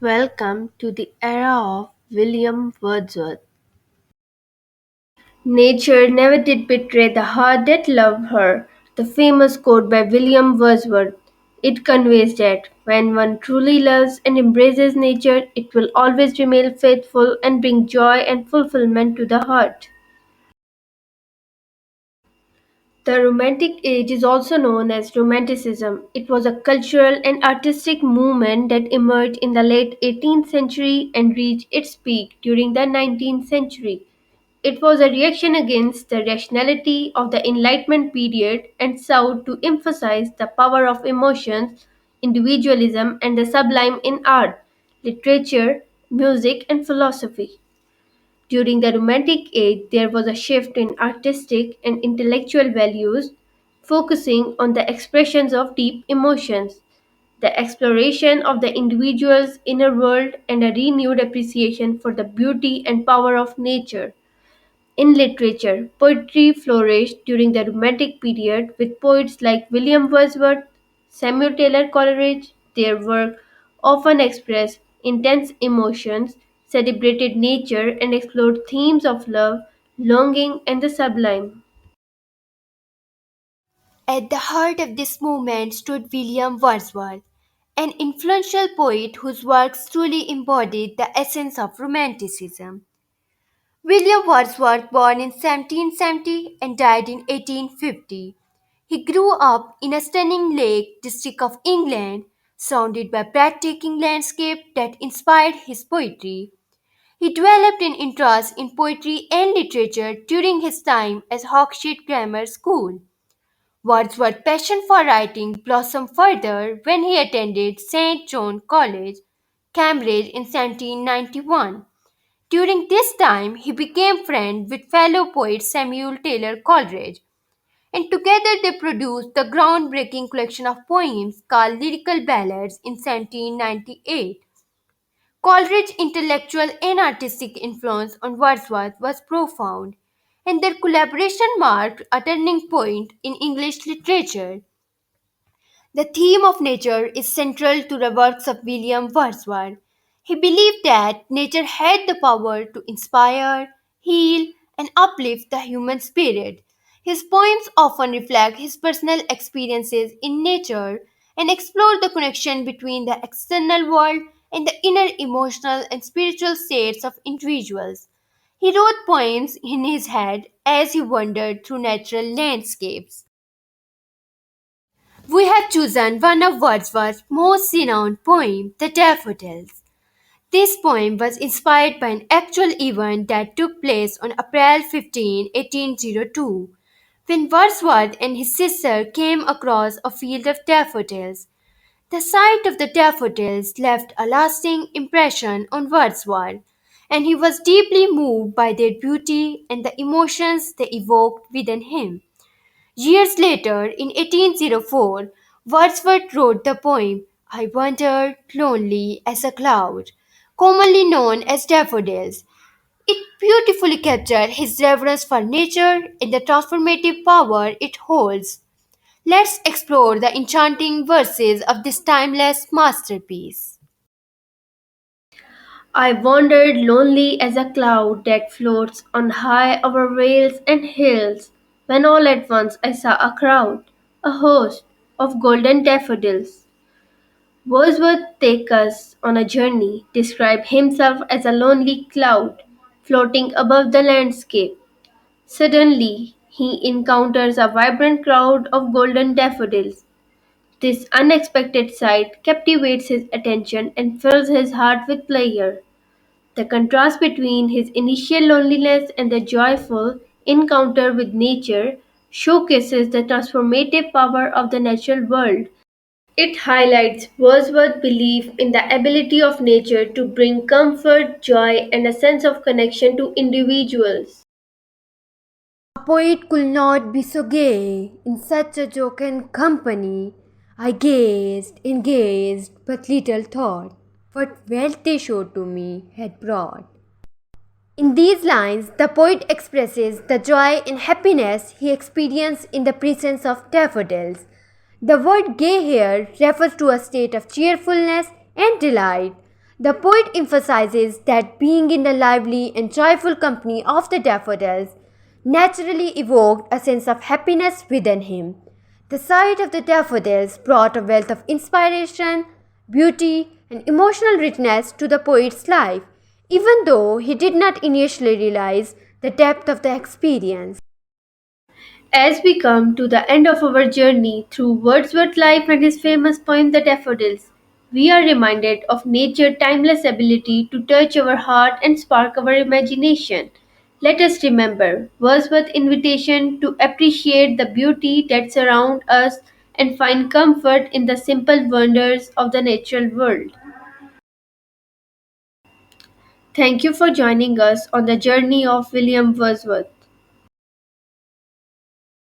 Welcome to the era of William Wordsworth. Nature never did betray the heart that loved her. The famous quote by William Wordsworth. It conveys that when one truly loves and embraces nature, it will always remain faithful and bring joy and fulfillment to the heart. The Romantic Age is also known as Romanticism. It was a cultural and artistic movement that emerged in the late 18th century and reached its peak during the 19th century. It was a reaction against the rationality of the Enlightenment period and sought to emphasize the power of emotions, individualism, and the sublime in art, literature, music, and philosophy. During the Romantic Age, there was a shift in artistic and intellectual values, focusing on the expressions of deep emotions, the exploration of the individual's inner world, and a renewed appreciation for the beauty and power of nature. In literature, poetry flourished during the Romantic period with poets like William Wordsworth, Samuel Taylor Coleridge. Their work often expressed intense emotions, celebrated nature, and explored themes of love, longing, and the sublime. At the heart of this movement stood William Wordsworth, an influential poet whose works truly embodied the essence of Romanticism. William Wordsworth, born in 1770 and died in 1850, he grew up in a stunning Lake District of England, surrounded by breathtaking landscape that inspired his poetry. He developed an interest in poetry and literature during his time at Hawkshead Grammar School. Wordsworth's passion for writing blossomed further when he attended St. John College, Cambridge in 1791. During this time, he became friends with fellow poet Samuel Taylor Coleridge, and together they produced the groundbreaking collection of poems called Lyrical Ballads in 1798. Coleridge's intellectual and artistic influence on Wordsworth was profound, and their collaboration marked a turning point in English literature. The theme of nature is central to the works of William Wordsworth. He believed that nature had the power to inspire, heal, and uplift the human spirit. His poems often reflect his personal experiences in nature and explore the connection between the external world and the inner emotional and spiritual states of individuals. He wrote poems in his head as he wandered through natural landscapes. We have chosen one of Wordsworth's most renowned poems, The Daffodils. This poem was inspired by an actual event that took place on April 15, 1802, when Wordsworth and his sister came across a field of daffodils. The sight of the daffodils left a lasting impression on Wordsworth, and he was deeply moved by their beauty and the emotions they evoked within him. Years later, in 1804, Wordsworth wrote the poem I Wandered Lonely as a Cloud, commonly known as Daffodils. It beautifully captured his reverence for nature and the transformative power it holds. Let's explore the enchanting verses of this timeless masterpiece. I wandered lonely as a cloud that floats on high over vales and hills, when all at once I saw a crowd, a host of golden daffodils. Wordsworth takes us on a journey, describe himself as a lonely cloud floating above the landscape. Suddenly, he encounters a vibrant crowd of golden daffodils. This unexpected sight captivates his attention and fills his heart with pleasure. The contrast between his initial loneliness and the joyful encounter with nature showcases the transformative power of the natural world. It highlights Wordsworth's belief in the ability of nature to bring comfort, joy, and a sense of connection to individuals. A poet could not be so gay in such a jocund company. I gazed and gazed, but little thought what wealth they showed to me had brought. In these lines, the poet expresses the joy and happiness he experienced in the presence of daffodils. The word gay here refers to a state of cheerfulness and delight. The poet emphasizes that being in the lively and joyful company of the daffodils naturally evoked a sense of happiness within him. The sight of the daffodils brought a wealth of inspiration, beauty, and emotional richness to the poet's life, even though he did not initially realize the depth of the experience. As we come to the end of our journey through Wordsworth's life and his famous poem The Daffodils, we are reminded of nature's timeless ability to touch our heart and spark our imagination. Let us remember Wordsworth's invitation to appreciate the beauty that surrounds us and find comfort in the simple wonders of the natural world. Thank you for joining us on the journey of William Wordsworth.